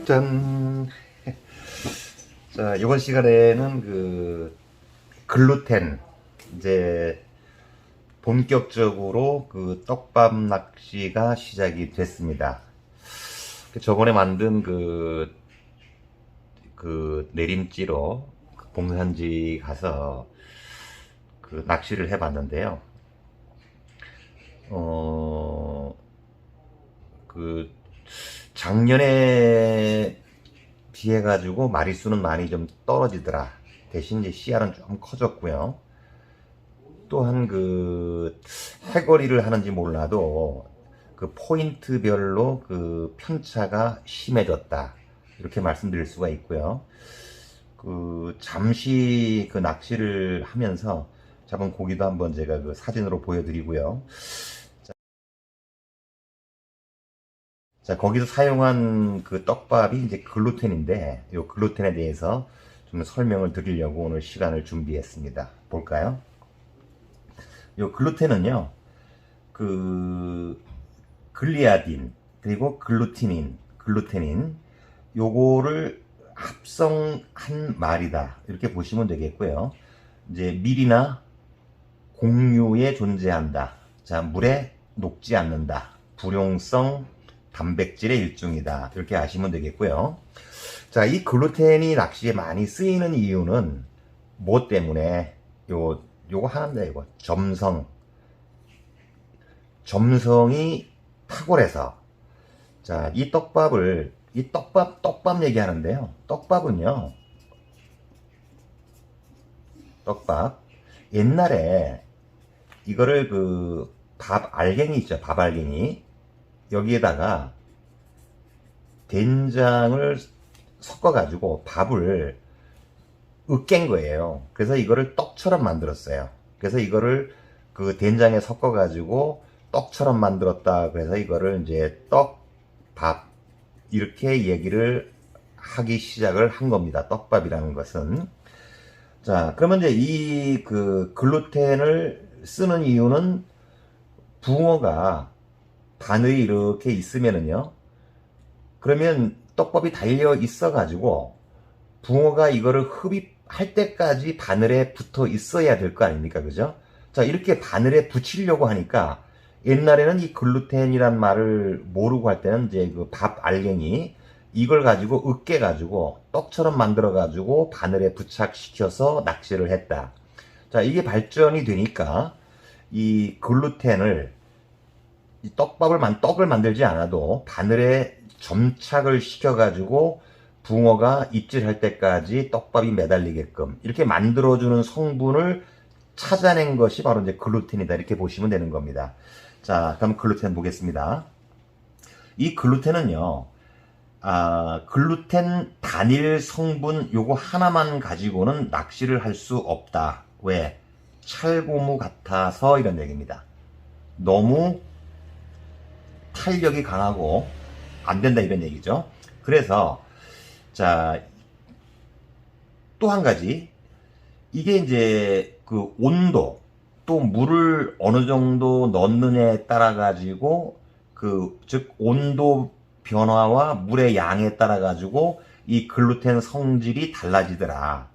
짠. 자, 이번 시간에는 글루텐, 이제 본격적으로 떡밥 낚시가 시작이 됐습니다. 저번에 만든 내림지로 봉산지 가서 낚시를 해봤는데요. 작년에 비해 가지고 마리수는 많이 좀 떨어지더라. 대신 이제 씨알은 좀 커졌고요. 또한 해거리를 하는지 몰라도 포인트별로 편차가 심해졌다, 이렇게 말씀드릴 수가 있고요. 잠시 낚시를 하면서 잡은 고기도 한번 제가 사진으로 보여드리고요. 자, 거기서 사용한 떡밥이 이제 글루텐인데, 이 글루텐에 대해서 좀 설명을 드리려고 오늘 시간을 준비했습니다. 볼까요? 이 글루텐은요, 글리아딘, 그리고 글루테닌, 요거를 합성한 말이다, 이렇게 보시면 되겠고요. 이제 밀이나 곡류에 존재한다. 자, 물에 녹지 않는다. 불용성 단백질의 일종이다, 이렇게 아시면 되겠고요. 자, 이 글루텐이 낚시에 많이 쓰이는 이유는 뭐 때문에? 요거 하나입니다. 이거 점성이 탁월해서. 자, 이 떡밥 얘기하는데요. 떡밥은요, 옛날에 이거를 밥 알갱이 있죠, 밥 알갱이. 여기에다가 된장을 섞어가지고 밥을 으깬 거예요. 그래서 이거를 떡처럼 만들었어요. 그래서 이거를 된장에 섞어가지고 떡처럼 만들었다. 그래서 이거를 이제 떡밥, 이렇게 얘기를 하기 시작을 한 겁니다. 떡밥이라는 것은. 자, 그러면 이제 이 글루텐을 쓰는 이유는, 붕어가 바늘이 이렇게 있으면은요, 그러면 떡밥이 달려 있어 가지고 붕어가 이거를 흡입할 때까지 바늘에 붙어 있어야 될 거 아닙니까? 그죠? 자, 이렇게 바늘에 붙이려고 하니까, 옛날에는 이 글루텐이란 말을 모르고 할 때는 이제 밥 알갱이, 이걸 가지고 으깨 가지고 떡처럼 만들어 가지고 바늘에 부착시켜서 낚시를 했다. 자, 이게 발전이 되니까 이 글루텐을, 이 떡을 만들지 않아도 바늘에 점착을 시켜가지고 붕어가 입질할 때까지 떡밥이 매달리게끔 이렇게 만들어주는 성분을 찾아낸 것이 바로 이제 글루텐이다, 이렇게 보시면 되는 겁니다. 자, 그럼 글루텐 보겠습니다. 이 글루텐은요, 글루텐 단일 성분 요거 하나만 가지고는 낚시를 할 수 없다. 왜? 찰고무 같아서, 이런 얘기입니다. 너무 탄력이 강하고 안 된다, 이런 얘기죠. 그래서, 자, 또 한 가지, 이게 이제 온도, 또 물을 어느 정도 넣느냐에 따라 가지고 즉 온도 변화와 물의 양에 따라 가지고 이 글루텐 성질이 달라지더라.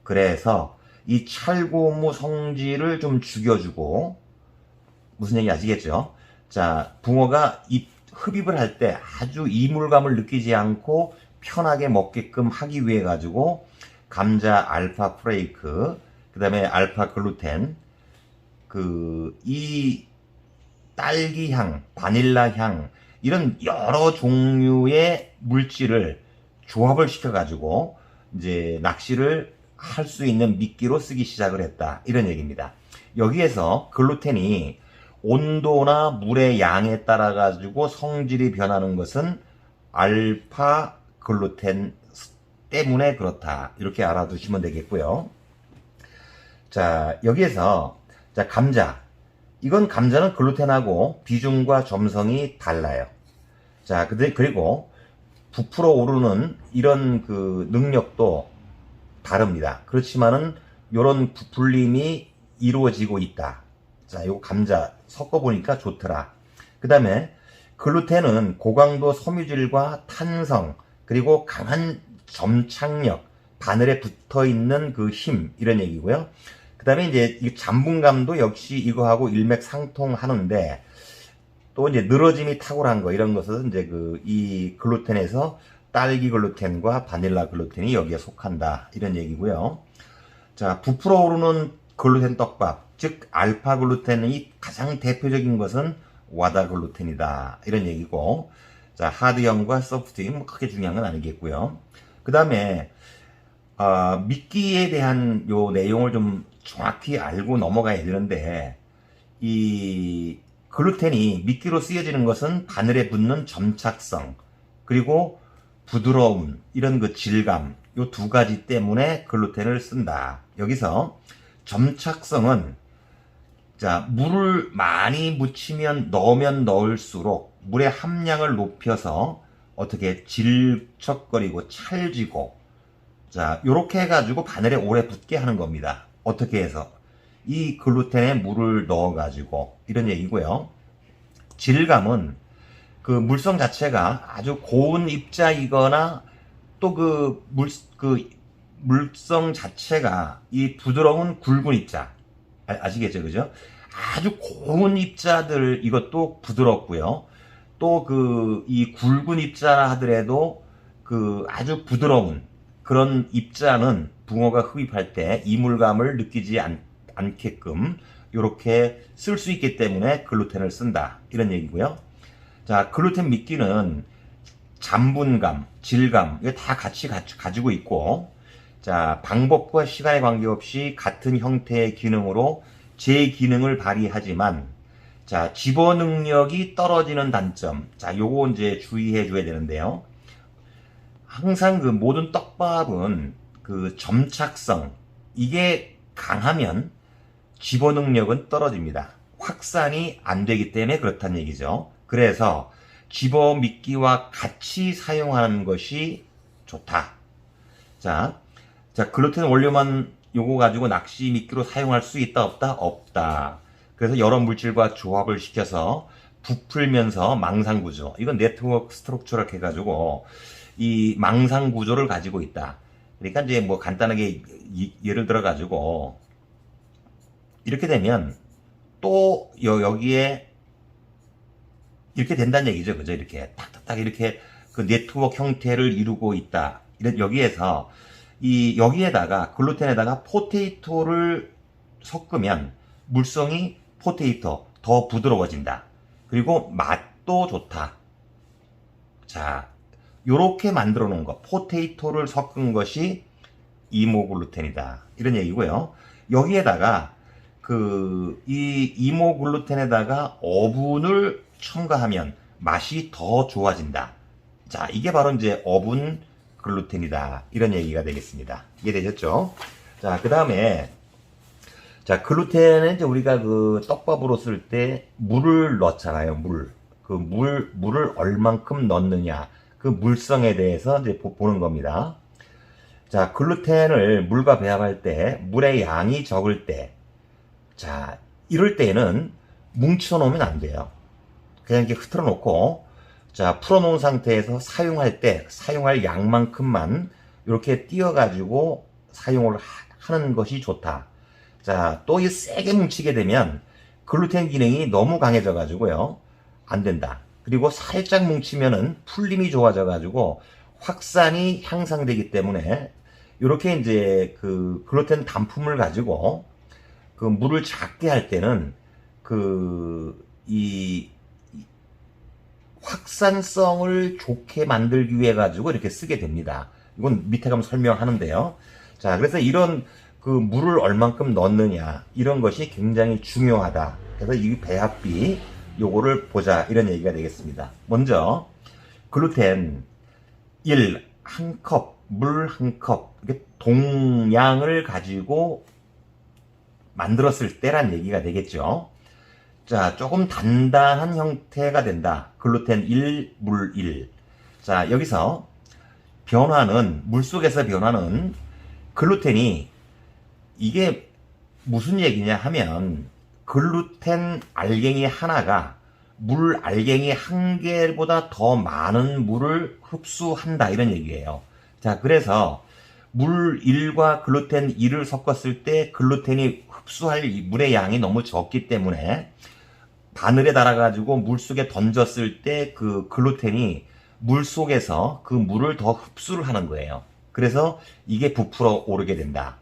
그래서 이 찰고무 성질을 좀 죽여주고, 무슨 얘기 아시겠죠? 자, 붕어가 흡입을 할 때 아주 이물감을 느끼지 않고 편하게 먹게끔 하기 위해 가지고 감자 알파 프레이크, 그 다음에 알파 글루텐, 이 딸기 향, 바닐라 향, 이런 여러 종류의 물질을 조합을 시켜 가지고 이제 낚시를 할 수 있는 미끼로 쓰기 시작을 했다, 이런 얘기입니다. 여기에서 글루텐이 온도나 물의 양에 따라 가지고 성질이 변하는 것은 알파 글루텐 때문에 그렇다, 이렇게 알아두시면 되겠고요. 자, 여기에서, 자, 이건 감자는 글루텐하고 비중과 점성이 달라요. 자, 그리고 부풀어 오르는 이런 능력도 다릅니다. 그렇지만은 요런 부풀림이 이루어지고 있다. 자, 요 감자 섞어보니까 좋더라. 그 다음에 글루텐은 고강도 섬유질과 탄성, 그리고 강한 점착력, 바늘에 붙어 있는 그 힘, 이런 얘기고요. 그 다음에 이제 이 잠분감도 역시 이거하고 일맥상통하는데, 또 이제 늘어짐이 탁월한 거, 이런 것은 이제 이 글루텐에서 딸기 글루텐과 바닐라 글루텐이 여기에 속한다, 이런 얘기고요. 자, 부풀어 오르는 글루텐 떡밥, 즉 알파 글루텐이 가장 대표적인 것은 와다 글루텐이다, 이런 얘기고, 자, 하드형과 소프트형 뭐 크게 중요한 건 아니겠고요. 그 다음에 미끼에 대한 요 내용을 좀 정확히 알고 넘어가야 되는데, 이 글루텐이 미끼로 쓰여지는 것은 바늘에 붙는 점착성, 그리고 부드러움, 이런 그 질감, 요 두 가지 때문에 글루텐을 쓴다. 여기서 점착성은, 자, 물을 많이 묻히면 넣으면 넣을수록 물의 함량을 높여서 어떻게 질척거리고 찰지고, 자, 요렇게 해가지고 바늘에 오래 붙게 하는 겁니다. 어떻게 해서? 이 글루텐에 물을 넣어가지고, 이런 얘기고요. 질감은 그 물성 자체가 아주 고운 입자이거나, 또 물성 자체가 이 부드러운 굵은 입자. 아시겠죠? 그죠? 아주 고운 입자들, 이것도 부드럽고요. 또 이 굵은 입자라 하더라도 아주 부드러운 그런 입자는 붕어가 흡입할 때 이물감을 느끼지 않게끔 이렇게 쓸 수 있기 때문에 글루텐을 쓴다, 이런 얘기고요. 자, 글루텐 미끼는 잠분감, 질감, 이거 다 같이 가지고 있고, 자, 방법과 시간에 관계없이 같은 형태의 기능으로 제 기능을 발휘하지만, 자, 집어 능력이 떨어지는 단점. 자, 요거 이제 주의해 줘야 되는데요. 항상 모든 떡밥은 점착성, 이게 강하면 집어 능력은 떨어집니다. 확산이 안 되기 때문에 그렇다는 얘기죠. 그래서 집어 미끼와 같이 사용하는 것이 좋다. 자, 글루텐 원료만 요거 가지고 낚시 미끼로 사용할 수 있다, 없다? 없다. 그래서 여러 물질과 조합을 시켜서 부풀면서 망상 구조, 이건 네트워크 스트럭처를 해가지고 이 망상 구조를 가지고 있다. 그러니까 이제 뭐 간단하게 예를 들어 가지고 이렇게 되면 또 여기에 이렇게 된다는 얘기죠. 그죠? 이렇게 탁탁탁 이렇게 그 네트워크 형태를 이루고 있다. 여기에서 여기에다가 글루텐에다가 포테이토를 섞으면 물성이 포테이토 더 부드러워진다. 그리고 맛도 좋다. 자, 요렇게 만들어 놓은 거, 포테이토를 섞은 것이 이모글루텐이다, 이런 얘기고요. 여기에다가 이 이모글루텐에다가 어분을 첨가하면 맛이 더 좋아진다. 자, 이게 바로 이제 어분 글루텐이다, 이런 얘기가 되겠습니다. 이해되셨죠? 자, 그 다음에, 자, 글루텐은 이제 우리가 떡밥으로 쓸 때 물을 넣잖아요. 물을 얼만큼 넣느냐, 물성에 대해서 이제 보는 겁니다. 자, 글루텐을 물과 배합할 때 물의 양이 적을 때, 자, 이럴 때는 뭉쳐 놓으면 안 돼요. 그냥 이렇게 흐트러 놓고, 자, 풀어 놓은 상태에서 사용할 때 사용할 양만큼만 이렇게 띄어가지고 사용을 하는 것이 좋다. 자, 또 세게 뭉치게 되면 글루텐 기능이 너무 강해져 가지고요, 안 된다. 그리고 살짝 뭉치면은 풀림이 좋아져 가지고 확산이 향상되기 때문에 이렇게 이제 글루텐 단품을 가지고 물을 작게 할 때는 이 확산성을 좋게 만들기 위해 가지고 이렇게 쓰게 됩니다. 이건 밑에 가면 설명하는데요. 자, 그래서 이런 물을 얼만큼 넣느냐, 이런 것이 굉장히 중요하다. 그래서 이 배합비 요거를 보자, 이런 얘기가 되겠습니다. 먼저 글루텐 1컵, 물 1컵, 이게 동량을 가지고 만들었을 때란 얘기가 되겠죠. 자, 조금 단단한 형태가 된다. 글루텐 1, 물 1. 자, 여기서 변화는, 물속에서 변화는 글루텐이, 이게 무슨 얘기냐 하면 글루텐 알갱이 하나가 물 알갱이 한 개보다 더 많은 물을 흡수한다 이런 얘기예요. 자, 그래서 물 1과 글루텐 2를 섞었을 때 글루텐이 흡수할 물의 양이 너무 적기 때문에 바늘에 달아가지고 물 속에 던졌을 때 그 글루텐이 물 속에서 그 물을 더 흡수를 하는 거예요. 그래서 이게 부풀어 오르게 된다.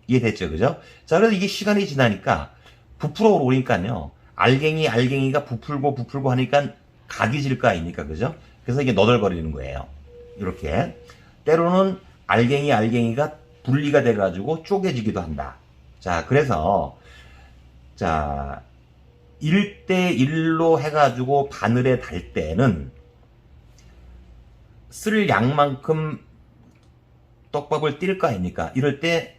이해됐죠? 그죠? 자, 그래서 이게 시간이 지나니까 부풀어 오르니까요. 알갱이가 부풀고 하니까 각이 질 거 아닙니까? 그죠? 그래서 이게 너덜거리는 거예요. 이렇게. 때로는 알갱이가 분리가 돼가지고 쪼개지기도 한다. 자, 그래서, 자, 1대1로 해가지고 바늘에 달 때는 쓸 양만큼 떡밥을 띨 거 아닙니까? 이럴 때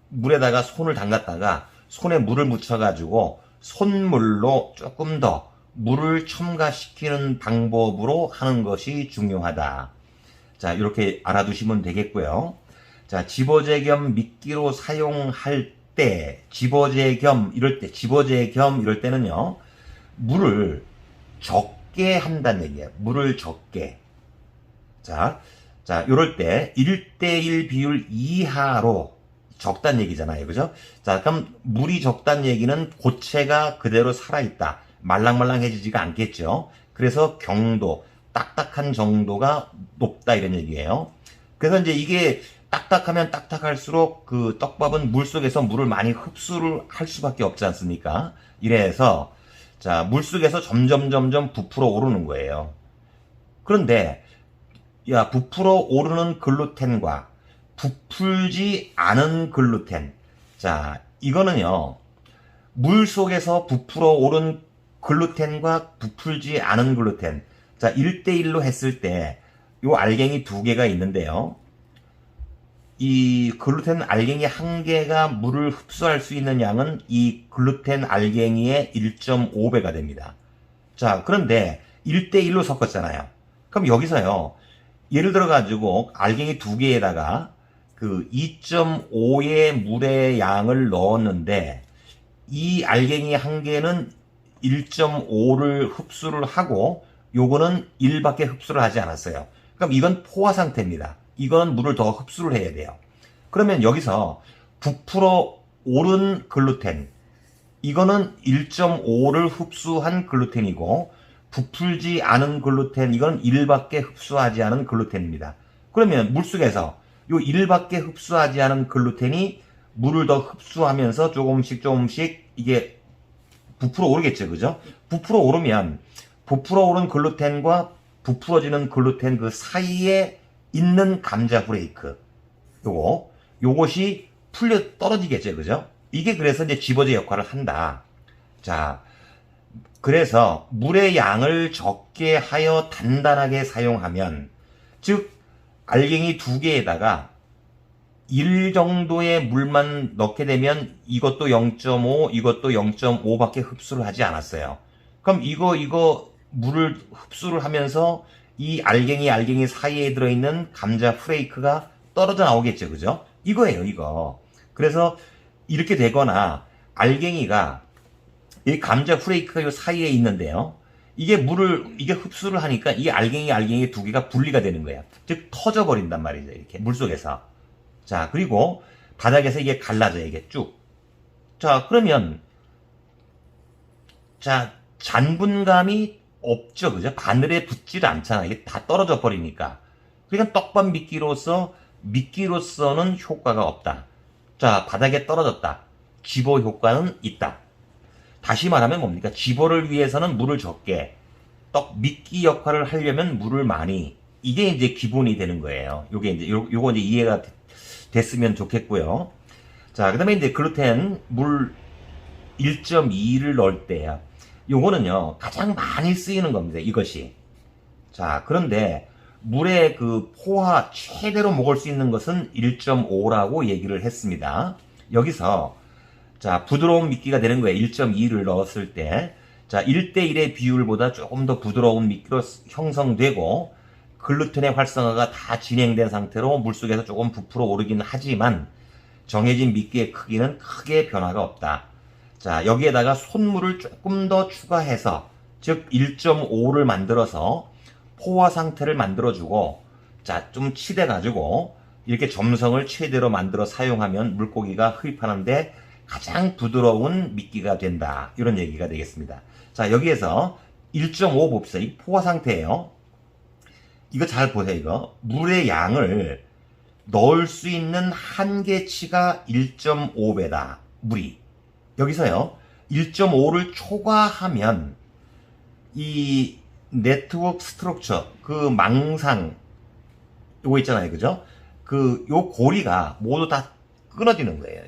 물에다가 손을 담갔다가 손에 물을 묻혀가지고 손물로 조금 더 물을 첨가시키는 방법으로 하는 것이 중요하다. 자, 이렇게 알아두시면 되겠고요. 자, 집어제 겸 미끼로 사용할 때, 집어제 겸 이럴 때는요, 물을 적게 한다는 얘기예요. 물을 적게. 자, 이럴 때 1대1 비율 이하로 적단 얘기잖아요. 그죠? 자, 그럼 물이 적단 얘기는 고체가 그대로 살아있다. 말랑말랑해지지가 않겠죠. 그래서 경도, 딱딱한 정도가 높다 이런 얘기예요. 그래서 이제 이게 딱딱하면 딱딱할수록 그 떡밥은 물 속에서 물을 많이 흡수를 할 수밖에 없지 않습니까? 이래서 자, 물 속에서 점점 부풀어 오르는 거예요. 그런데 야, 부풀어 오르는 글루텐과 부풀지 않은 글루텐. 자, 이거는요, 물 속에서 부풀어 오른 글루텐과 부풀지 않은 글루텐. 자, 1대1로 했을 때, 요 알갱이 2개가 있는데요. 이 글루텐 알갱이 1개가 물을 흡수할 수 있는 양은 이 글루텐 알갱이의 1.5배가 됩니다. 자, 그런데 1대1로 섞었잖아요. 그럼 여기서요, 예를 들어가지고 알갱이 2개에다가 그 2.5의 물의 양을 넣었는데 이 알갱이 1개는 1.5를 흡수를 하고 요거는 1밖에 흡수를 하지 않았어요. 그럼 이건 포화 상태입니다. 이건 물을 더 흡수를 해야 돼요. 그러면 여기서 부풀어 오른 글루텐, 이거는 1.5를 흡수한 글루텐이고 부풀지 않은 글루텐, 이건 1밖에 흡수하지 않은 글루텐입니다. 그러면 물속에서 요 1밖에 흡수하지 않은 글루텐이 물을 더 흡수하면서 조금씩 이게 부풀어 오르겠죠. 그죠? 부풀어 오르면 부풀어 오른 글루텐과 부풀어지는 글루텐 그 사이에 있는 감자 브레이크, 요것이 풀려 떨어지겠죠. 그죠? 이게 그래서 이제 집어제 역할을 한다. 자, 그래서 물의 양을 적게 하여 단단하게 사용하면, 즉 알갱이 2개에다가 1 정도의 물만 넣게 되면 이것도 0.5, 이것도 0.5밖에 흡수를 하지 않았어요. 그럼 이거 물을 흡수를 하면서 이 알갱이 사이에 들어있는 감자 프레이크가 떨어져 나오겠죠. 그죠? 이거예요, 이거. 그래서 이렇게 되거나 알갱이가 이 감자 프레이크가 요 사이에 있는데요. 이게 흡수를 하니까 이 알갱이 2개가 분리가 되는 거예요. 즉, 터져버린단 말이죠. 이렇게, 물 속에서. 자, 그리고 바닥에서 이게 갈라져요. 이게 쭉. 자, 그러면, 자, 잔분감이 없죠. 그죠? 바늘에 붙질 않잖아. 이게 다 떨어져 버리니까. 그러니까 떡밥 미끼로서는 효과가 없다. 자, 바닥에 떨어졌다. 집어 효과는 있다. 다시 말하면 뭡니까? 집어를 위해서는 물을 적게, 미끼 역할을 하려면 물을 많이. 이게 이제 기본이 되는 거예요. 요거 이제 이해가 됐으면 좋겠고요. 자, 그 다음에 이제 글루텐 물 1.2를 넣을 때야. 요거는요, 가장 많이 쓰이는 겁니다. 이것이. 자, 그런데 물의 그 포화 최대로 먹을 수 있는 것은 1.5라고 얘기를 했습니다. 여기서 자, 부드러운 미끼가 되는 거예요. 1.2를 넣었을 때. 자, 1대1의 비율보다 조금 더 부드러운 미끼로 형성되고 글루텐의 활성화가 다 진행된 상태로 물속에서 조금 부풀어 오르긴 하지만 정해진 미끼의 크기는 크게 변화가 없다. 자, 여기에다가 손물을 조금 더 추가해서 즉 1.5를 만들어서 포화 상태를 만들어주고, 자, 좀 치대가지고 이렇게 점성을 최대로 만들어 사용하면 물고기가 흡입하는데 가장 부드러운 미끼가 된다. 이런 얘기가 되겠습니다. 자, 여기에서 1.5 봅시다. 이 포화 상태예요. 이거 잘 보세요. 이거 물의 양을 넣을 수 있는 한계치가 1.5배다. 물이. 여기서요. 1.5를 초과하면 이 네트워크 스트럭처, 그 망상, 요거 있잖아요. 그죠? 요 고리가 모두 다 끊어지는 거예요.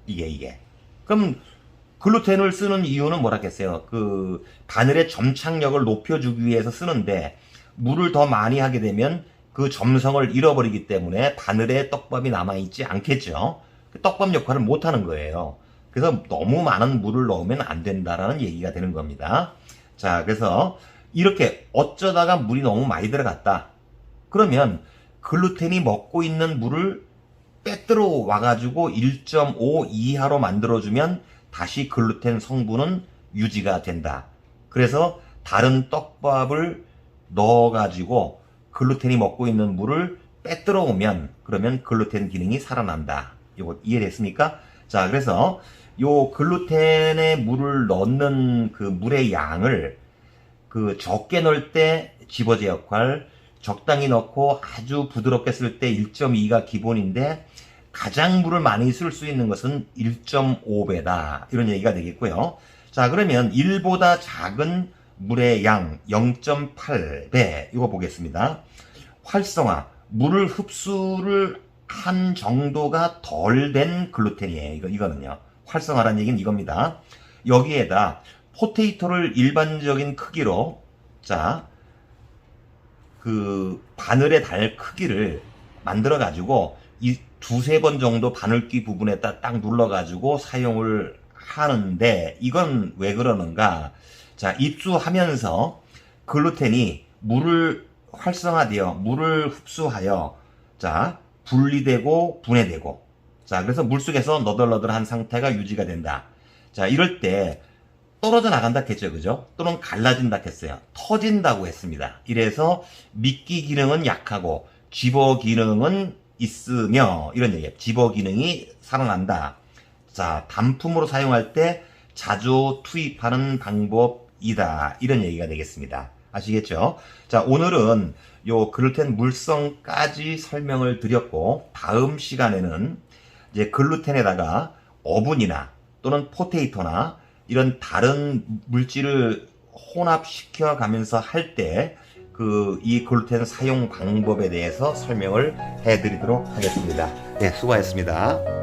이게. 그럼 글루텐을 쓰는 이유는 뭐라겠어요? 그 바늘의 점착력을 높여주기 위해서 쓰는데, 물을 더 많이 하게 되면 그 점성을 잃어버리기 때문에 바늘에 떡밥이 남아있지 않겠죠. 떡밥 역할을 못하는 거예요. 그래서 너무 많은 물을 넣으면 안 된다라는 얘기가 되는 겁니다. 자, 그래서 이렇게 어쩌다가 물이 너무 많이 들어갔다. 그러면 글루텐이 먹고 있는 물을 빼들어 와가지고 1.5 이하로 만들어주면 다시 글루텐 성분은 유지가 된다. 그래서 다른 떡밥을 넣어가지고 글루텐이 먹고 있는 물을 빼들어 오면 그러면 글루텐 기능이 살아난다. 이거 이해됐습니까? 자, 그래서 요 글루텐에 물을 넣는 그 물의 양을 그 적게 넣을 때 집어제 역할, 적당히 넣고 아주 부드럽게 쓸 때 1.2가 기본인데 가장 물을 많이 쓸 수 있는 것은 1.5배다. 이런 얘기가 되겠고요. 자, 그러면 1보다 작은 물의 양 0.8배 이거 보겠습니다. 활성화, 물을 흡수를 한 정도가 덜 된 글루텐이에요. 이거는요. 활성화라는 얘기는 이겁니다. 여기에다 포테이토를 일반적인 크기로, 자, 그 바늘에 달 크기를 만들어 가지고 이 두세 번 정도 바늘귀 부분에다 딱 눌러 가지고 사용을 하는데, 이건 왜 그러는가? 자, 입수하면서 글루텐이 물을 활성화되어 물을 흡수하여, 자, 분리되고 분해되고, 자, 그래서 물속에서 너덜너덜한 상태가 유지가 된다. 자, 이럴 때 떨어져 나간다 했죠. 그죠? 또는 갈라진다 했어요. 터진다고 했습니다. 이래서 미끼 기능은 약하고 집어 기능은 있으며, 이런 얘기예요. 집어 기능이 살아난다. 자, 단품으로 사용할 때 자주 투입하는 방법이다. 이런 얘기가 되겠습니다. 아시겠죠? 자, 오늘은 요 글루텐 물성까지 설명을 드렸고, 다음 시간에는 이제 글루텐에다가 어분이나 또는 포테이토나 이런 다른 물질을 혼합시켜 가면서 할 때 이 글루텐 사용 방법에 대해서 설명을 해드리도록 하겠습니다. 네, 수고하셨습니다.